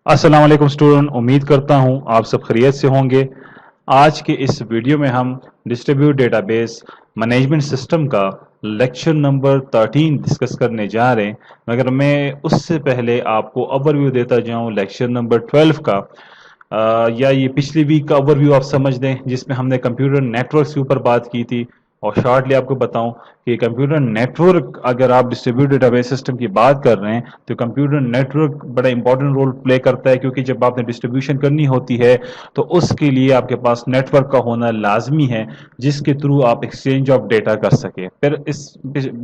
अस्सलाम वालेकुम स्टूडेंट, उम्मीद करता हूँ आप सब खैरियत से होंगे। आज के इस वीडियो में हम डिस्ट्रीब्यूट डेटाबेस मैनेजमेंट सिस्टम का लेक्चर नंबर 13 डिस्कस करने जा रहे हैं। मगर मैं उससे पहले आपको ओवरव्यू देता जाऊँ लेक्चर नंबर 12 का। या ये पिछली वीक का ओवरव्यू आप समझ लें, जिसमें हमने कंप्यूटर नेटवर्क के ऊपर बात की थी। और शॉर्टली आपको बताऊं कि कंप्यूटर नेटवर्क, अगर आप डिस्ट्रीब्यूटेड डेटाबेस सिस्टम की बात कर रहे हैं तो कंप्यूटर नेटवर्क बड़ा इंपॉर्टेंट रोल प्ले करता है, क्योंकि जब आपने डिस्ट्रीब्यूशन करनी होती है तो उसके लिए आपके पास नेटवर्क का होना लाजमी है, जिसके थ्रू आप एक्सचेंज ऑफ डेटा कर सके। फिर इस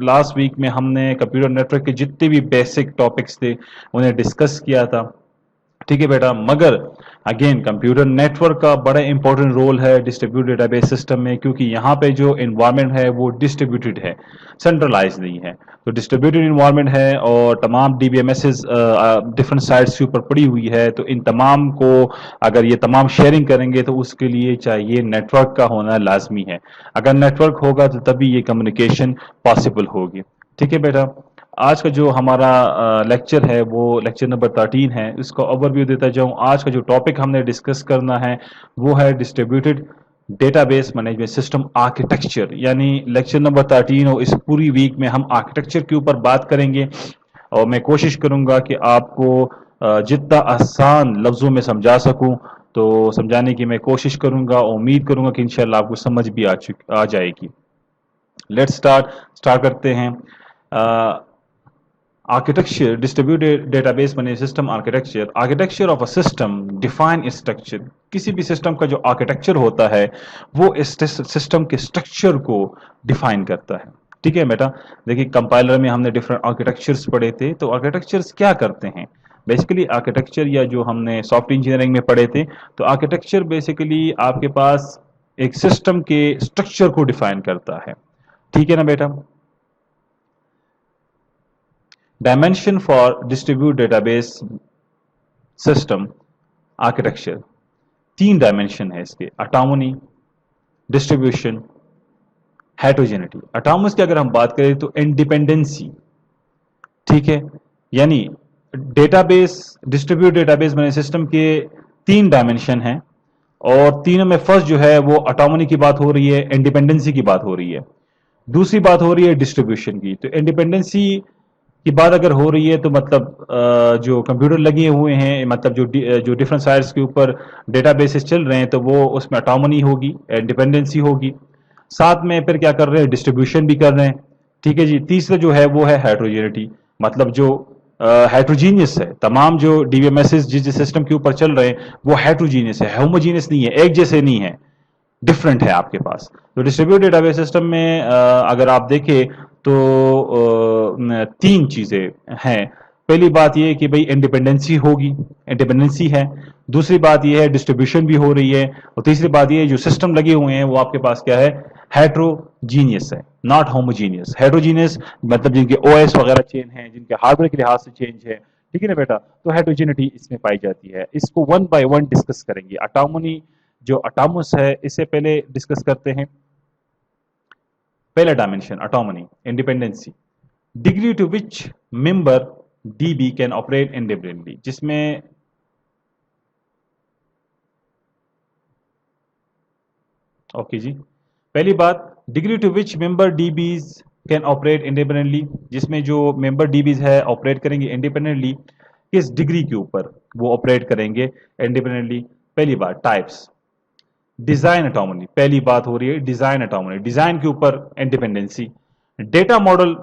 लास्ट वीक में हमने कंप्यूटर नेटवर्क के जितने भी बेसिक टॉपिक्स थे उन्हें डिस्कस किया था। ठीक है बेटा, मगर अगेन कंप्यूटर नेटवर्क का बड़ा इंपॉर्टेंट रोल है डिस्ट्रीब्यूटेड डेटाबेस सिस्टम में, क्योंकि यहाँ पे जो इन्वायरमेंट है वो डिस्ट्रीब्यूटेड है, सेंट्रलाइज नहीं है। तो डिस्ट्रीब्यूटेड इन्वायरमेंट है और तमाम डीबीएमएसएस डिफरेंट साइट्स के ऊपर पड़ी हुई है। तो इन तमाम को अगर ये तमाम शेयरिंग करेंगे तो उसके लिए चाहिए नेटवर्क का होना लाजमी है। अगर नेटवर्क होगा तो तभी ये कम्युनिकेशन पॉसिबल होगी। ठीक है बेटा, आज का जो हमारा लेक्चर है वो लेक्चर नंबर 13 है। इसका ओवरव्यू देता जाऊं। आज का जो टॉपिक हमने डिस्कस करना है वो है distributed database management system architecture, यानी लेक्चर नंबर 13। और इस पूरी वीक में हम आर्किटेक्चर के ऊपर बात करेंगे और मैं कोशिश करूंगा कि आपको जितना आसान लफ्जों में समझा सकूं तो समझाने की मैं कोशिश करूंगा। उम्मीद करूंगा कि इंशाल्लाह आपको समझ भी आ जाएगी। लेट्स स्टार्ट करते हैं। Architecture distributed database management system architecture. Architecture of a system define structure. किसी भी सिस्टम का जो आर्किटेक्चर होता है वो इस सिस्टम के स्ट्रक्चर को डिफाइन करता है। ठीक है बेटा, देखिए कंपाइलर में हमने डिफरेंट आर्किटेक्चर्स पढ़े थे। तो आर्किटेक्चर्स क्या करते हैं? बेसिकली आर्किटेक्चर, या जो हमने सॉफ्टवेयर इंजीनियरिंग में पढ़े थे, तो आर्किटेक्चर बेसिकली आपके पास एक सिस्टम के स्ट्रक्चर को डिफाइन करता है। ठीक है ना बेटा। Dimension for distribute database system architecture, 3 dimension है इसके: ऑटोनॉमी, डिस्ट्रीब्यूशन, हेटेरोजेनिटी। ऑटोनॉमस की अगर हम बात करें तो इंडिपेंडेंसी। ठीक है, यानी database distribute database management system के 3 डायमेंशन हैं और तीनों में फर्स्ट जो है वो ऑटोनॉमी की बात हो रही है, इंडिपेंडेंसी की बात हो रही है। दूसरी बात हो रही है डिस्ट्रीब्यूशन की। तो इंडिपेंडेंसी की बात अगर हो रही है तो मतलब जो कंप्यूटर लगे हुए हैं, मतलब जो डिफरेंट साइट्स के ऊपर डेटाबेसेस चल रहे हैं, तो वो उसमें ऑटोनॉमी होगी, इंडिपेंडेंसी होगी। साथ में फिर क्या कर रहे हैं, डिस्ट्रीब्यूशन भी कर रहे हैं। ठीक है जी। तीसरा जो है वो है हेटेरोजेनिटी, मतलब जो हेट्रोजीनियस है। तमाम जो डीबीएमएसएस जिस सिस्टम के ऊपर चल रहे हैं वो हेट्रोजीनियस है, होमोजीनियस नहीं है, एक जैसे नहीं है, डिफरेंट है आपके पास। तो डिस्ट्रीब्यूटेड डेटाबेस सिस्टम में अगर आप देखें तो 3 चीजें हैं। पहली बात यह कि भाई इंडिपेंडेंसी होगी, इंडिपेंडेंसी है। दूसरी बात यह है डिस्ट्रीब्यूशन भी हो रही है। और तीसरी बात यह है जो सिस्टम लगे हुए हैं वो आपके पास क्या है, हेट्रोजीनियस है, नॉट होमोजीनियस। हेट्रोजीनियस मतलब जिनके ओएस वगैरह चेंज हैं, जिनके हार्डवेयर के लिहाज से चेंज है। ठीक है ना बेटा। तो हेट्रोजेनिटी इसमें पाई जाती है। इसको वन बाय वन डिस्कस करेंगे। ऑटोनॉमी जो ऑटोनॉमस है, इससे पहले डिस्कस करते हैं। पहला dimension autonomy, independency, degree to which member DB can operate independently, जिसमें ओके जी, पहली बात degree to which member DBs can operate independently, जिसमें जो मेंबर डीबीज है ऑपरेट करेंगे इंडिपेंडेंटली। किस डिग्री के ऊपर वो ऑपरेट करेंगे इंडिपेंडेंटली? पहली बात टाइप्स, डिजाइन ऑटोनॉमी, पहली बात हो रही है डिजाइन ऑटोनॉमी, डिजाइन के ऊपर इंडिपेंडेंसी। डेटा मॉडल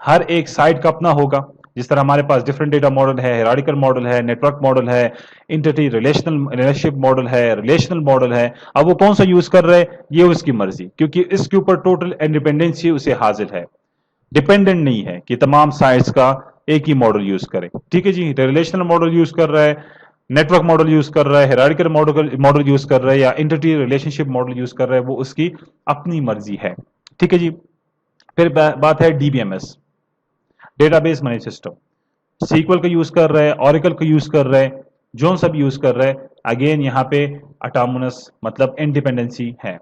हर एक साइट का अपना होगा। जिस तरह हमारे पास डिफरेंट डेटा मॉडल है, हायरार्किकल मॉडल है, नेटवर्क मॉडल है, इंटिटी रिलेशनशिप मॉडल है, रिलेशनल मॉडल है। अब वो कौन सा यूज कर रहे हैं ये उसकी मर्जी, क्योंकि इसके ऊपर टोटल इंडिपेंडेंसी उसे हासिल है। डिपेंडेंट नहीं है कि तमाम साइट्स का एक ही मॉडल यूज करें। ठीक है जी। रिलेशनल मॉडल यूज कर रहा है, नेटवर्क मॉडल यूज कर रहा है, हायरार्किकल मॉडल यूज कर रहा है, या इंटिटी रिलेशनशिप मॉडल यूज कर रहा है, वो उसकी अपनी मर्जी है। ठीक है जी। फिर बात है DBMS, database manage system. SQL का यूज कर रहा है, ऑरेकल का यूज कर रहा है, जोन सब यूज कर रहा है। अगेन यहाँ पे ऑटोनॉमस मतलब इंडिपेंडेंसी है।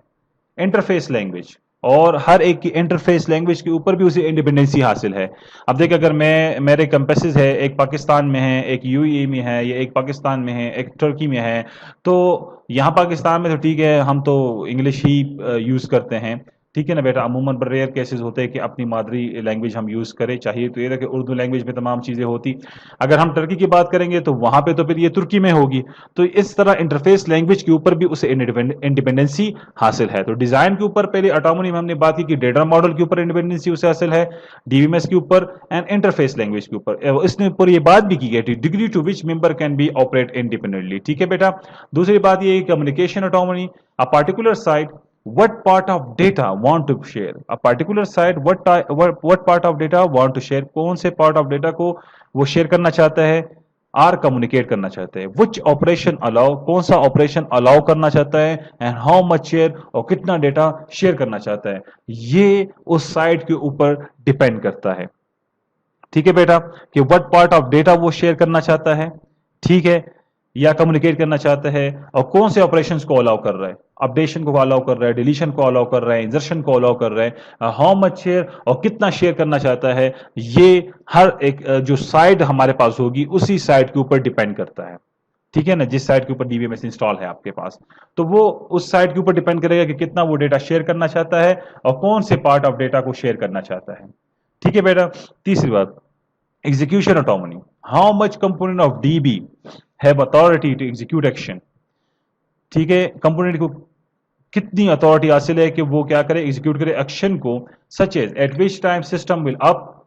इंटरफेस लैंग्वेज, और हर एक की इंटरफेस लैंग्वेज के ऊपर भी उसे इंडिपेंडेंसी हासिल है। अब देखिए, अगर मैं मेरे कैंपसेस है, एक पाकिस्तान में है, एक यूएई में है, या एक पाकिस्तान में है, एक तुर्की में है, तो यहाँ पाकिस्तान में तो ठीक है, हम तो इंग्लिश ही यूज करते हैं, ठीक है ना बेटा। अमूमन पर रेयर केसेस होते हैं कि अपनी मादरी लैंग्वेज हम यूज करें, चाहिए तो ये रहे कि उर्दू लैंग्वेज में तमाम चीजें होती। अगर हम टर्की की बात करेंगे तो वहां पे तो फिर ये तुर्की में होगी। तो इस तरह इंटरफेस लैंग्वेज के ऊपर भी उसे इंडिपेंडेंसी हासिल है। तो डिजाइन के ऊपर पहले ऑटोनॉमी में हमने बात की कि डेटा मॉडल के ऊपर इंडिपेंडेंसी उसे हासिल है, डीबीएमएस के ऊपर एंड इंटरफेस लैंग्वेज के ऊपर। इसने ऊपर ये बात भी की गई थी, degree to which member can be operate independently, ठीक है बेटा। दूसरी बात ये communication autonomy, a particular site what part of data want to share, a particular site what part of data want to share, कौन से part of data को वो शेयर करना चाहता है, आर कम्युनिकेट करना चाहते हैं, विच ऑपरेशन अलाउ, कौन सा ऑपरेशन अलाउ करना चाहता है, एंड हाउ मच शेयर, और कितना डेटा शेयर करना चाहता है, ये उस साइट के ऊपर डिपेंड करता है, ठीक है बेटा, कि व्हाट पार्ट ऑफ डेटा वो शेयर करना चाहता है, ठीक है, या कम्युनिकेट करना चाहता है, और कौन से ऑपरेशंस को अलाउ कर रहा है, अपडेशन को अलाउ कर रहा है, डिलीशन को अलाउ कर रहा है, इंजर्शन को अलाउ कर रहा है, हाउ मच शेयर, और कितना शेयर करना चाहता है, ये हर एक जो साइट हमारे पास होगी उसी साइट के ऊपर डिपेंड करता है, ठीक है ना। जिस साइट के ऊपर डीबीएमएस इंस्टॉल है आपके पास, तो वो उस साइट के ऊपर डिपेंड करेगा कि कितना वो डेटा शेयर करना चाहता है और कौन से पार्ट ऑफ डेटा को शेयर करना चाहता है, ठीक है बेटा। तीसरी बात, execution autonomy, how much component of db have authority to execute action, ठीक है, कंपोनेंट को कितनी अथॉरिटी हासिल है कि वो क्या करे, एग्जीक्यूट करे एक्शन को, such as at which time system will up,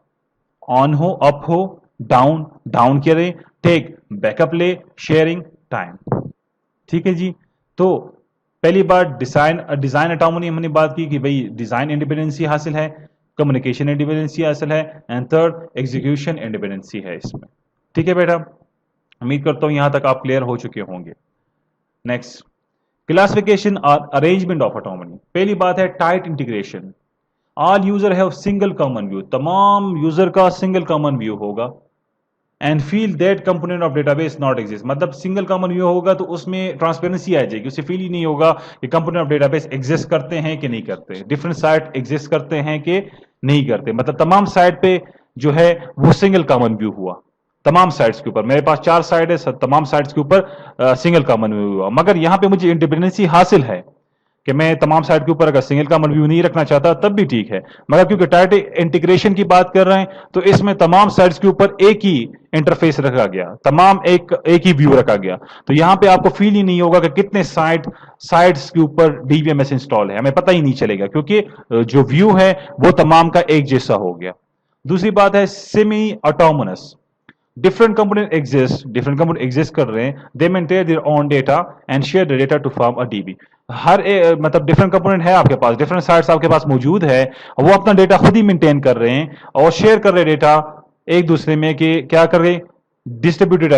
on हो, अप हो, डाउन, डाउन करे, टेक बैकअप ले, शेयरिंग टाइम, ठीक है जी। तो पहली बार डिजाइन ऑटोनॉमी हमने बात की कि भाई डिजाइन इंडिपेंडेंसी हासिल है, कम्युनिकेशन इंडिपेंडेंसी हासिल है, एंड थर्ड एग्जीक्यूशन इंडिपेंडेंसी है इसमें, ठीक है बेटा। उम्मीद करता हूं यहां तक आप क्लियर हो चुके होंगे। नेक्स्ट, क्लासिफिकेशन और अरेंजमेंट ऑफ ऑटोनॉमी। पहली बात है tight integration, all user have single common view, तमाम यूजर का सिंगल कॉमन व्यू होगा, and feel that component of database not exist, मतलब सिंगल कॉमन व्यू होगा तो उसमें ट्रांसपेरेंसी आ जाएगी, उसे फील ही नहीं होगा कि कंपोनेंट ऑफ डेटाबेस एग्जिस्ट करते हैं कि नहीं करते, डिफरेंट साइट एग्जिस्ट करते हैं कि नहीं करते, मतलब तमाम साइट पे जो है वो सिंगल कॉमन व्यू हुआ, तमाम साइट्स के ऊपर, मेरे पास 4 साइट है, तमाम साइट्स के ऊपर सिंगल कॉमन व्यू हुआ। मगर यहां पे मुझे इंडिपेंडेंसी हासिल है कि मैं तमाम साइट के ऊपर अगर सिंगल कॉमन व्यू नहीं रखना चाहता तब भी ठीक है, मगर क्योंकि टाइट इंटीग्रेशन की बात कर रहे हैं तो इसमें तमाम साइट्स के ऊपर एक ही इंटरफेस रखा गया, तमाम एक ही व्यू रखा गया, तो यहां पे आपको फील ही नहीं होगा कि कितने साइट्स के ऊपर डीबीएमएस इंस्टॉल है, हमें पता ही नहीं चलेगा क्योंकि जो व्यू है वो तमाम का एक जैसा हो गया। दूसरी बात है semi autonomous, different component exist कर रहे हैं, they maintain their own data and share the data to form a DB। मतलब डिफरेंट कंपोनेंट है आपके पास, डिफरेंट साइट्स आपके पास मौजूद है, वो अपना डेटा खुद ही मेंटेन कर रहे हैं और शेयर कर रहे डेटा एक दूसरे में कि क्या कर रहे, डिस्ट्रीब्यूटेड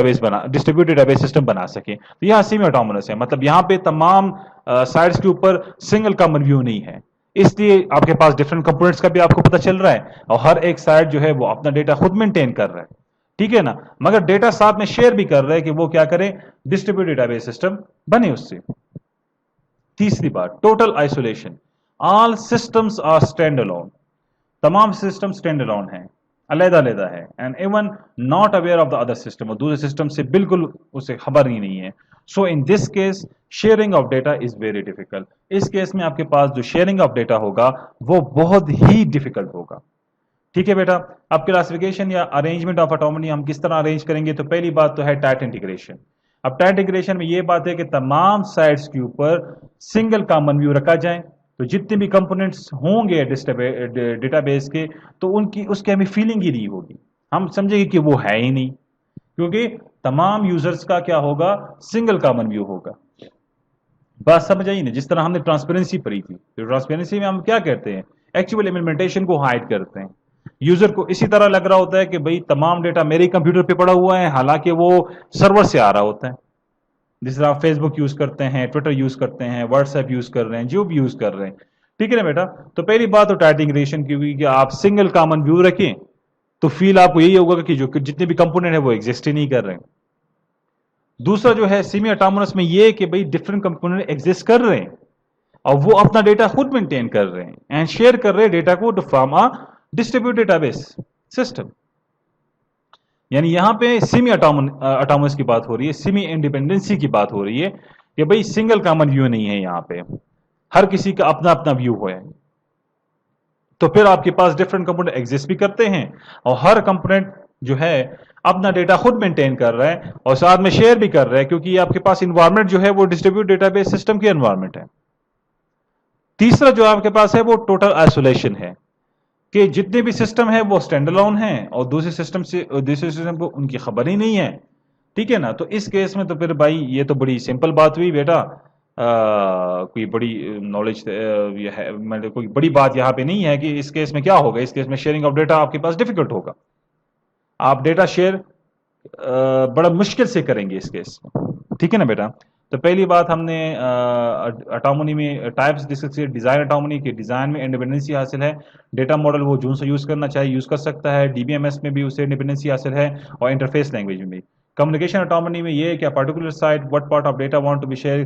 डेटाबेस सिस्टम बना सके। तो यहाँ सेमी ऑटोनोमस है, मतलब यहाँ पे तमाम साइट्स के ऊपर सिंगल कॉमन व्यू नहीं है, इसलिए आपके पास डिफरेंट कंपोनेंट्स का भी आपको पता चल रहा है और हर एक साइट जो है वो अपना डेटा खुद मेंटेन कर रहा है, ठीक है ना, मगर डेटा साथ में शेयर भी कर रहे हैं कि वो क्या करें, डिस्ट्रीब्यूटेड डेटाबेस सिस्टम बने उससे। तीसरी बात, total isolation, all systems are stand alone, तमाम सिस्टम स्टैंड अलोन है, अलग-अलग है, and even not aware of the other system, और दूसरे सिस्टम से बिल्कुल उसे खबर ही नहीं है। So in this case sharing of data is very difficult, इस केस में आपके पास जो शेयरिंग ऑफ डेटा होगा वो बहुत ही डिफिकल्ट होगा, ठीक है बेटा। अब क्लासिफिकेशन या अरेंजमेंट ऑफ ऑटोनॉमी हम किस तरह अरेंज करेंगे, तो पहली बात तो है टाइट इंटीग्रेशन। अब टाइट इंटीग्रेशन में ये बात है कि तमाम साइट्स के ऊपर सिंगल कॉमन व्यू रखा जाए, तो जितने भी कंपोनेंट्स होंगे डेटाबेस के तो उनकी उसकी हमें फीलिंग ही नहीं होगी, हम समझेंगे कि वो है ही नहीं, क्योंकि तमाम यूजर्स का क्या होगा, सिंगल कॉमन व्यू होगा। बात समझ आई ना, जिस तरह हमने ट्रांसपेरेंसी पढ़ी थी, तो ट्रांसपेरेंसी में हम क्या कहते हैं, एक्चुअल इम्प्लीमेंटेशन को हाइड करते हैं। यूजर को इसी तरह लग रहा होता है कि भाई तमाम डेटा मेरे कंप्यूटर पे पड़ा हुआ है, हालांकि वो सर्वर से आ रहा होता है। जिस तरह आप फेसबुक यूज करते हैं, ट्विटर यूज करते हैं, व्हाट्सएप यूज कर रहे हैं, जो भी यूज कर रहे हैं, ठीक है ना बेटा। तो पहली बात तो टाइट इंटीग्रेशन की हुई कि आप सिंगल कॉमन व्यू रखें तो फील आपको यही होगा कि जो जितने भी कंपोनेंट है वो एग्जिस्ट ही नहीं कर रहे हैं। दूसरा जो है सेमी ऑटोनोमस में ये कि भाई डिफरेंट कंपोनेंट एग्जिस्ट कर रहे हैं और वो अपना डेटा खुद मेंटेन कर रहे हैं एंड शेयर कर रहे हैं डेटा को from a distributed database system. यानी यहां पे सेमी ऑटोनमस की बात हो रही है, सेमी इंडिपेंडेंसी की बात हो रही है कि भाई सिंगल कॉमन व्यू नहीं है, यहां पे हर किसी का अपना अपना व्यू है। तो फिर आपके पास डिफरेंट कंपोनेंट एग्जिस्ट भी करते हैं और हर कंपोनेंट जो है अपना डेटा खुद मेंटेन कर रहा है और साथ में शेयर भी कर रहा है, क्योंकि आपके पास इन्वायरमेंट जो है वो डिस्ट्रीब्यूट डेटाबेस सिस्टम की एनवायरमेंट है। तीसरा जो आपके पास है वो टोटल आइसोलेशन है कि जितने भी सिस्टम है वो स्टैंड अलोन है और दूसरे सिस्टम को उनकी खबर ही नहीं है। ठीक है ना। तो इस केस में तो फिर भाई ये तो बड़ी सिंपल बात हुई बेटा, कोई बड़ी नॉलेज ये है, मतलब कोई बड़ी बात यहाँ पे नहीं है कि इस केस में क्या होगा। इस केस में शेयरिंग ऑफ डेटा आपके पास डिफिकल्ट होगा, आप डेटा शेयर बड़ा मुश्किल से करेंगे इस केस में। ठीक है ना बेटा। तो पहली बात हमने ऑटोनॉमी में टाइप्स डिस्कस किए। डिजाइन ऑटोनॉमी के डिजाइन में इंडिपेंडेंसी हासिल है, डेटा मॉडल वो जो से यूज करना चाहिए यूज कर सकता है, डीबीएमएस में भी उसे इंडिपेंडेंसी हासिल है और इंटरफेस लैंग्वेज में भी। कम्युनिकेशन ऑटोनॉमी में ये है कि particular site what part of data want to be share,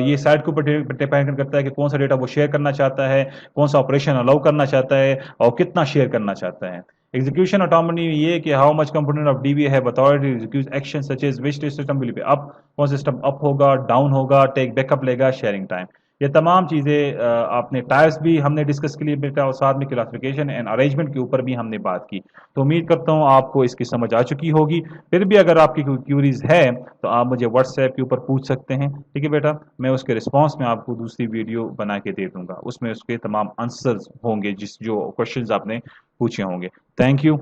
ये साइट के ऊपर डिपेंड करता है कि कौन सा डेटा वो शेयर करना चाहता है, कौन सा ऑपरेशन अलाउ करना चाहता है और कितना शेयर करना चाहता है। एग्जीक्यूशन ऑटोनॉमी में ये कि how much component of DB have authority to execute action such as which system will be up, कौन सिस्टम अप होगा, डाउन होगा, टेक बैकअप लेगा, शेयरिंग टाइम। ये तमाम चीज़ें आपने टायर्स भी हमने डिस्कस के लिए बेटा और साथ में क्लासिफिकेशन एंड अरेंजमेंट के ऊपर भी हमने बात की। तो उम्मीद करता हूँ आपको इसकी समझ आ चुकी होगी। फिर भी अगर आपकी कोई क्यूरीज है तो आप मुझे व्हाट्सएप के ऊपर पूछ सकते हैं। ठीक है बेटा, मैं उसके रिस्पॉन्स में आपको दूसरी वीडियो बना के दे दूंगा, उसमें उसके तमाम आंसर्स होंगे जिस जो क्वेश्चंस आपने पूछे होंगे। Thank you.